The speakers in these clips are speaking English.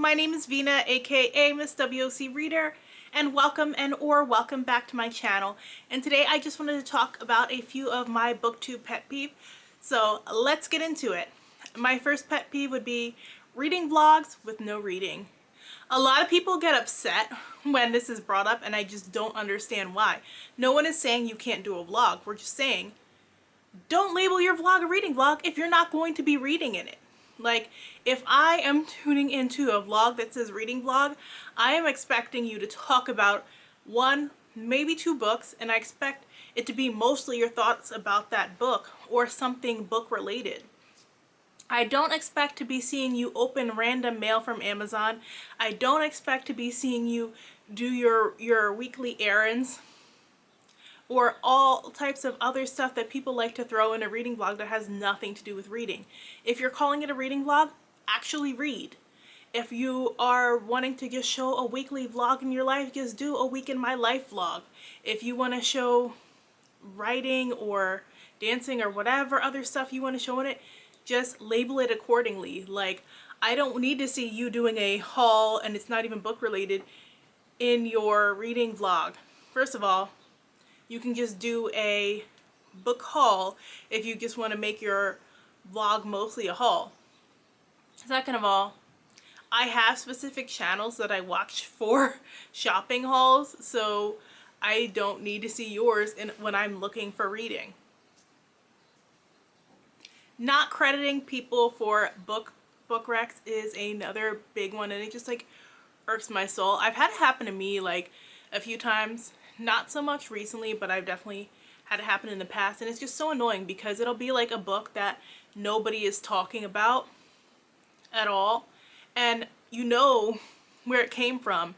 my name is Vina, aka Miss WOC Reader, and welcome back to my channel. And today I just wanted to talk about a few of my booktube pet peeves. So let's get into it. My first pet peeve would be reading vlogs with no reading. A lot of people get upset when this is brought up, and I just don't understand why. No one is saying you can't do a vlog. We're just saying don't label your vlog a reading vlog if you're not going to be reading in it. Like, if I am tuning into a vlog that says reading vlog, I am expecting you to talk about one, maybe two books, and I expect it to be mostly your thoughts about that book or something book related. I don't expect to be seeing you open random mail from Amazon. I don't expect to be seeing you do your weekly errands or all types of other stuff that people like to throw in a reading vlog that has nothing to do with reading. If you're calling it a reading vlog, actually read. If you are wanting to just show a weekly vlog in your life, just do a week in my life vlog. If you want to show writing or dancing or whatever other stuff you want to show in it, just label it accordingly. Like, I don't need to see you doing a haul, and it's not even book related, in your reading vlog. First of all, you can just do a book haul if you just want to make your vlog mostly a haul. Second of all, I have specific channels that I watch for shopping hauls, so I don't need to see yours when I'm looking for reading. Not crediting people for book recs is another big one, and it just like irks my soul. I've had it happen to me like a few times. Not so much recently, but I've definitely had it happen in the past, and it's just so annoying because it'll be like a book that nobody is talking about at all, and you know where it came from,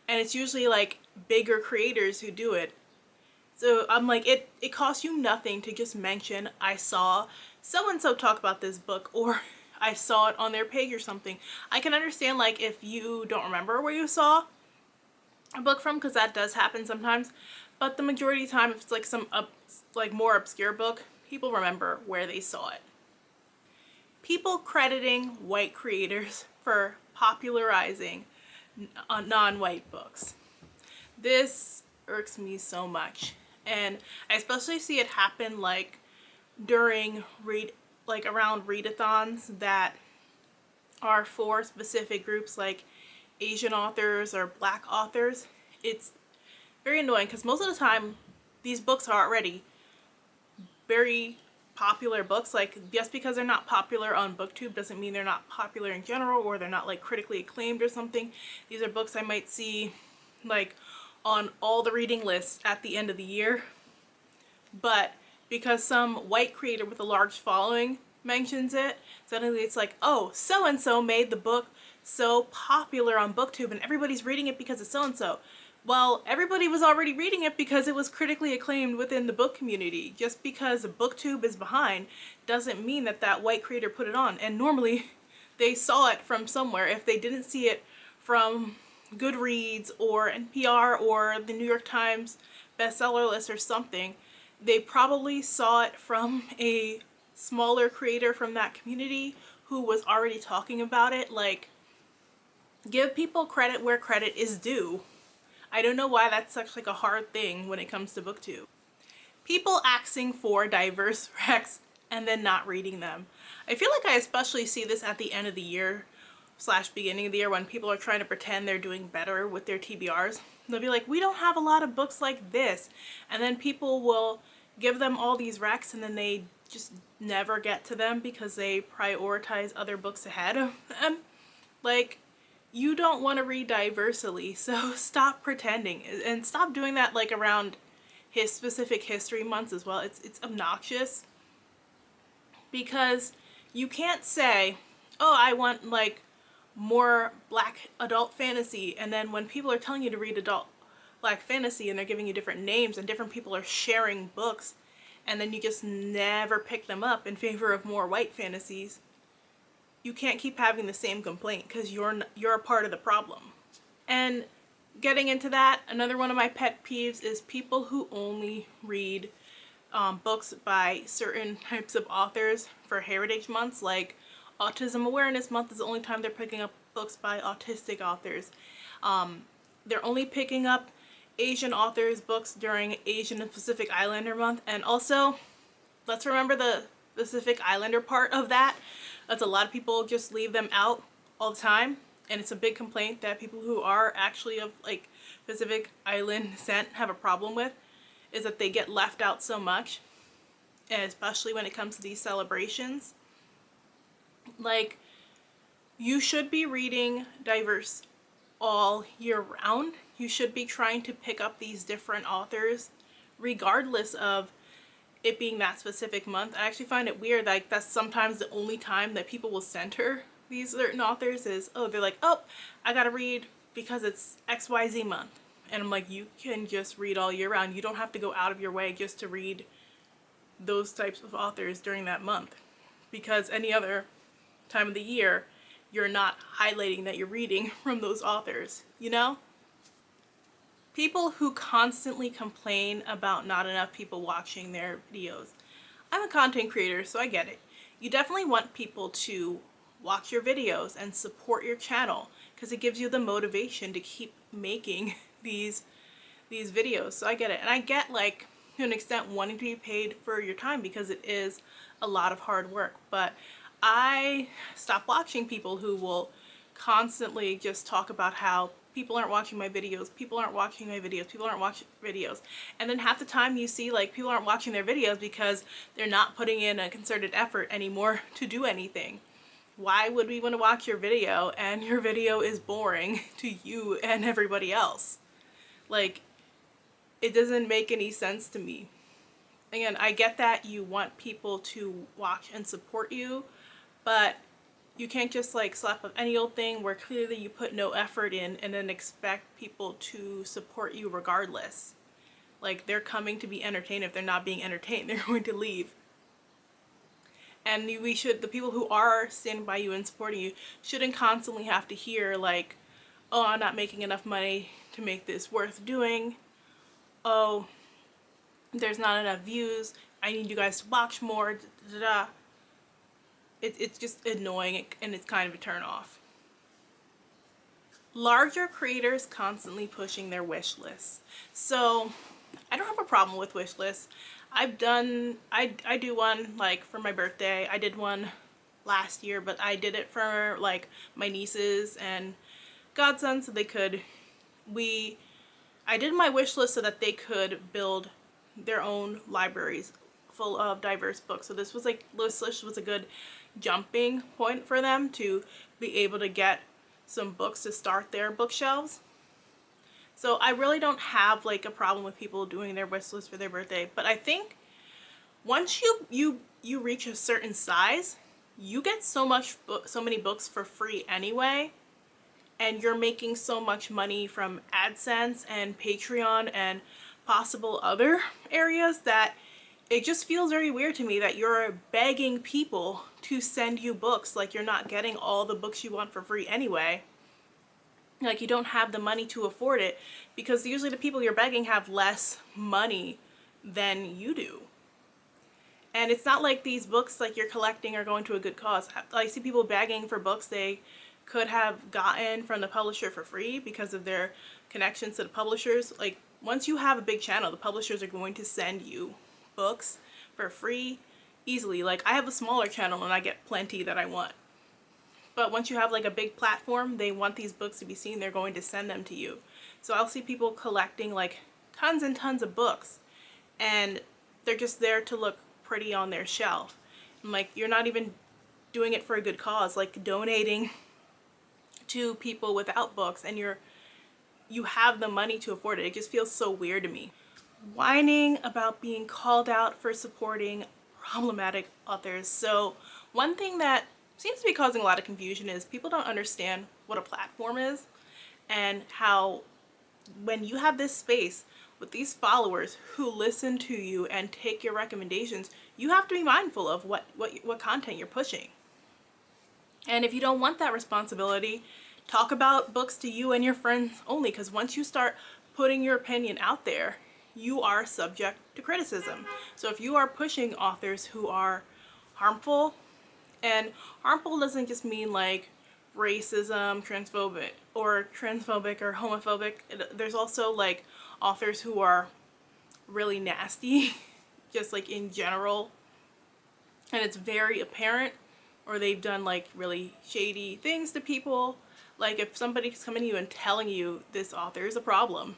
and it's usually like bigger creators who do it. So I'm like, it costs you nothing to just mention, I saw so-and-so talk about this book, or I saw it on their page or something. I can understand like if you don't remember where you saw a book from, because that does happen sometimes, but the majority of the time, if it's like some like more obscure book, people remember where they saw it. People crediting white creators for popularizing non-white books. This irks me so much, and I especially see it happen like during around readathons that are for specific groups like Asian authors or Black authors. It's very annoying because most of the time these books are already very popular books. Like, just because they're not popular on Booktube doesn't mean they're not popular in general, or they're not like critically acclaimed or something. These are books I might see like on all the reading lists at the end of the year, but because some white creator with a large following mentions it, suddenly it's like, oh, so and so made the book so popular on Booktube and everybody's reading it because of so-and-so. Well, everybody was already reading it because it was critically acclaimed within the book community. Just because Booktube is behind doesn't mean that that white creator put it on, and normally they saw it from somewhere. If they didn't see it from Goodreads or NPR or the New York Times bestseller list or something, they probably saw it from a smaller creator from that community who was already talking about it. Like, give people credit where credit is due. I don't know why that's such like a hard thing when it comes to Booktube. People asking for diverse recs and then not reading them. I feel like I especially see this at the end of the year / beginning of the year when people are trying to pretend they're doing better with their TBRs. They'll be like, we don't have a lot of books like this, and then people will give them all these recs and then they just never get to them because they prioritize other books ahead of them. Like, you don't want to read diversely, so stop pretending, and stop doing that like around his specific history months as well. It's obnoxious because you can't say, oh, I want like more Black adult fantasy, and then when people are telling you to read adult Black fantasy and they're giving you different names and different people are sharing books, and then you just never pick them up in favor of more white fantasies, you can't keep having the same complaint because you're a part of the problem. And getting into that, another one of my pet peeves is people who only read books by certain types of authors for heritage months. Like, Autism Awareness Month is the only time they're picking up books by autistic authors. They're only picking up Asian authors' books during Asian and Pacific Islander month. And also, let's remember the Pacific Islander part of that. That's a lot of people just leave them out all the time. And it's a big complaint that people who are actually of like Pacific Island descent have a problem with, is that they get left out so much. And especially when it comes to these celebrations. Like, you should be reading diverse all year round. You should be trying to pick up these different authors regardless of it being that specific month. I actually find it weird, like that's sometimes the only time that people will center these certain authors is, oh, they're like, oh, I gotta read because it's XYZ month. And I'm like, you can just read all year round. You don't have to go out of your way just to read those types of authors during that month, because any other time of the year you're not highlighting that you're reading from those authors, you know? People who constantly complain about not enough people watching their videos. I'm a content creator, so I get it. You definitely want people to watch your videos and support your channel because it gives you the motivation to keep making these videos. So I get it. And I get, like, to an extent, wanting to be paid for your time because it is a lot of hard work. But I stop watching people who will constantly just talk about how people aren't watching my videos, people aren't watching my videos, people aren't watching videos. And then half the time you see like people aren't watching their videos because they're not putting in a concerted effort anymore to do anything. Why would we want to watch your video and your video is boring to you and everybody else? Like, it doesn't make any sense to me. Again, I get that you want people to watch and support you, but you can't just like slap up any old thing where clearly you put no effort in and then expect people to support you regardless. Like, they're coming to be entertained. If they're not being entertained, they're going to leave. And the people who are standing by you and supporting you shouldn't constantly have to hear like, oh, I'm not making enough money to make this worth doing. Oh, there's not enough views. I need you guys to watch more. Da, da, da. It's just annoying and it's kind of a turn off. Larger creators constantly pushing their wish lists. So I don't have a problem with wish lists. I do one like for my birthday. I did one last year, but I did it for like my nieces and godsons so they could, I did my wish list so that they could build their own libraries full of diverse books. So this was a good jumping point for them to be able to get some books to start their bookshelves. So I really don't have like a problem with people doing their wish list for their birthday, but I think once you reach a certain size, you get so many books for free anyway, and you're making so much money from AdSense and Patreon and possible other areas that it just feels very weird to me that you're begging people to send you books like you're not getting all the books you want for free anyway. Like, you don't have the money to afford it, because usually the people you're begging have less money than you do. And it's not like these books like you're collecting are going to a good cause. I see people begging for books they could have gotten from the publisher for free because of their connections to the publishers. Like, once you have a big channel, the publishers are going to send you books for free easily. Like, I have a smaller channel and I get plenty that I want. But once you have like a big platform, they want these books to be seen, they're going to send them to you. So I'll see people collecting like tons and tons of books, and they're just there to look pretty on their shelf. I'm like, you're not even doing it for a good cause, like donating to people without books, and you have the money to afford it. It just feels so weird to me. Whining about being called out for supporting problematic authors. So one thing that seems to be causing a lot of confusion is people don't understand what a platform is, and how when you have this space with these followers who listen to you and take your recommendations, you have to be mindful of what content you're pushing. And if you don't want that responsibility, talk about books to you and your friends only, because once you start putting your opinion out there, you are subject to criticism. So if you are pushing authors who are harmful, and harmful doesn't just mean like racism, transphobic or homophobic. There's also like authors who are really nasty, just like in general, and it's very apparent, or they've done like really shady things to people. Like if somebody's coming to you and telling you this author is a problem,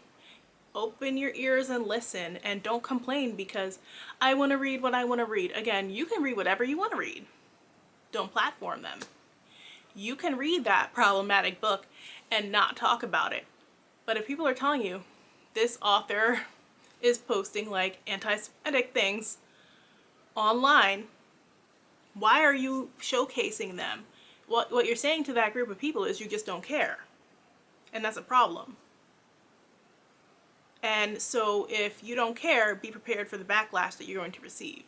open your ears and listen, and don't complain because I want to read what I want to read. Again, you can read whatever you want to read. Don't platform them. You can read that problematic book and not talk about it. But if people are telling you this author is posting like anti-Semitic things online, why are you showcasing them? What you're saying to that group of people is you just don't care. And that's a problem. And so if you don't care, be prepared for the backlash that you're going to receive.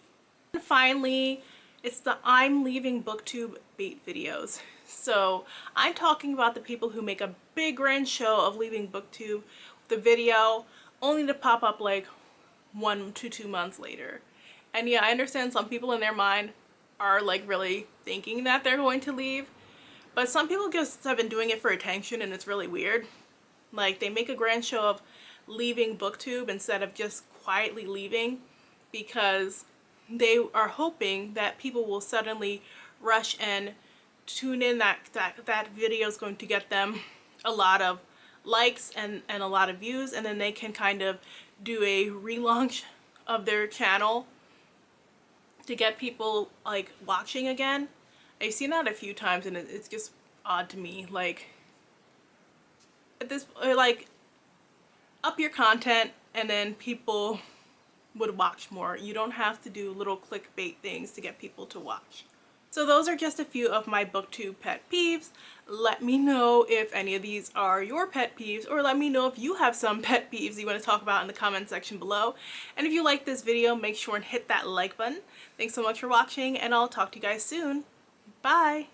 And finally, it's the I'm leaving Booktube bait videos. So I'm talking about the people who make a big grand show of leaving Booktube, the video, only to pop up like 1 to 2 months later. And yeah, I understand some people in their mind are like really thinking that they're going to leave, but some people just have been doing it for attention, and it's really weird. Like they make a grand show of leaving Booktube instead of just quietly leaving, because they are hoping that people will suddenly rush and tune in, that video is going to get them a lot of likes and a lot of views, and then they can kind of do a relaunch of their channel to get people like watching again. I've seen that a few times, and it's just odd to me. Like at this, like, up your content and then people would watch more. You don't have to do little clickbait things to get people to watch. So those are just a few of my Booktube pet peeves. Let me know if any of these are your pet peeves, or let me know if you have some pet peeves you want to talk about in the comment section below. And if you like this video, make sure and hit that like button. Thanks so much for watching, and I'll talk to you guys soon. Bye!